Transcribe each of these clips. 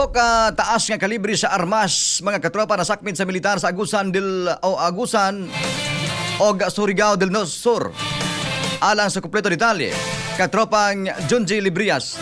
Taas nga kalibre sa armas mga katropa nasakmit sa militar sa Agusan o Surigao del Sur. Alang sa kumpleto detalye, katropang Junji Librias.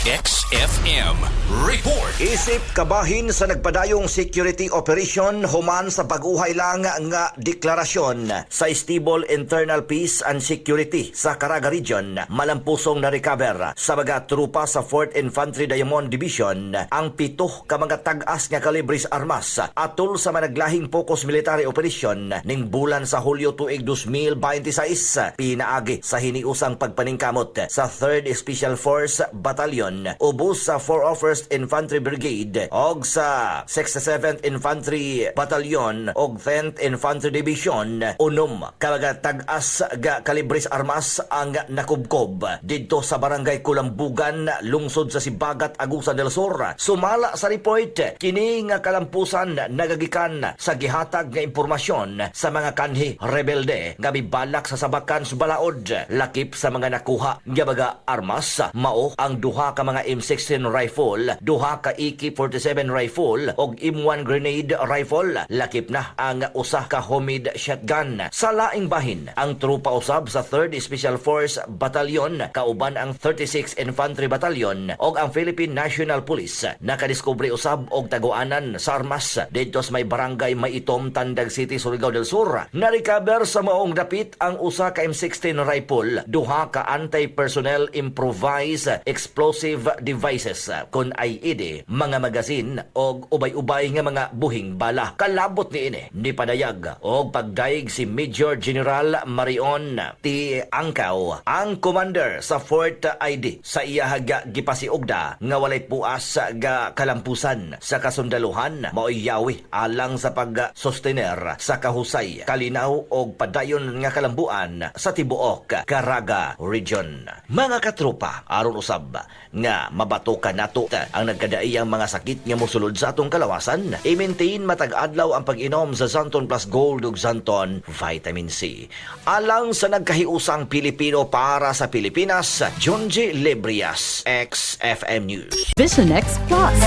XFM Report. Isip kabahin sa nagpadayong security operation human sa baguhay lang nga deklarasyon sa Stable Internal Peace and Security sa Caraga Region. Malampusong na-recover sa mga trupa sa 4th Infantry Diamond Division ang 7 ka mga tag-as nga kalibres armas atol sa managlahing focus military operation ning bulan sa Hulyo tuig 2026 pinaagi sa hiniusang pagpaningkamot sa 3rd Special Force Battalion ubos sa 401st Infantry Brigade og sa 67th Infantry Battalion og 10th Infantry Division unom ka mga tag-as ga kalibres armas ang nakubkob didto sa barangay Kulambugan, lungsod sa Sibagat, Agusan del Sur. Sumala sa report kini nga kalampusan nagagikan sa gihatag nga impormasyon sa mga kanhi rebelde nga mibalak sa Sabakan Subalaod. Lakip sa mga nakuha nga mga armas mao ang duha ka mga M16 rifle, duha ka AK-47 rifle og M1 grenade rifle. Lakip na ang usa ka homemade shotgun. Sa laing bahin ang trupa usab sa 3rd Special Force Battalion kauban ang 36th Infantry Battalion og ang Philippine National Police nakadiskubre usab og taguanan sa armas didto sa may barangay Maitom, Tandag City, Surigao del Sur. Na-recover sa maong dapit ang usa ka M16 rifle, duha ka anti-personnel improvised explosive devices kun IED, mga magazine og ubay-ubay nga mga buhing bala. Kalabot ni ini ni padayag og pagdaig si Major General Marion T. Angkaw, ang commander sa 4th ID sa iyahag gipasiugda nga walay puas ga kalampusan sa kasundaluhan maoy yawi alang sa pag-sustener sa kahusay, kalinaw og padayon nga kalambuan sa tibuok Caraga Region. Mga katropa, aron usab nga mabatukan nato ang nagkadaiyang mga sakit nga mosulod sa atong kalawasan, i-maintain matag adlaw ang pag-inom sa Zanton Plus Gold ug Zanton Vitamin C. Alang sa nagkahiusang Pilipino para sa Pilipinas, Junji Librias, XFM News. Vision X Plus.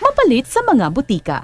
Mapalit sa mga butika.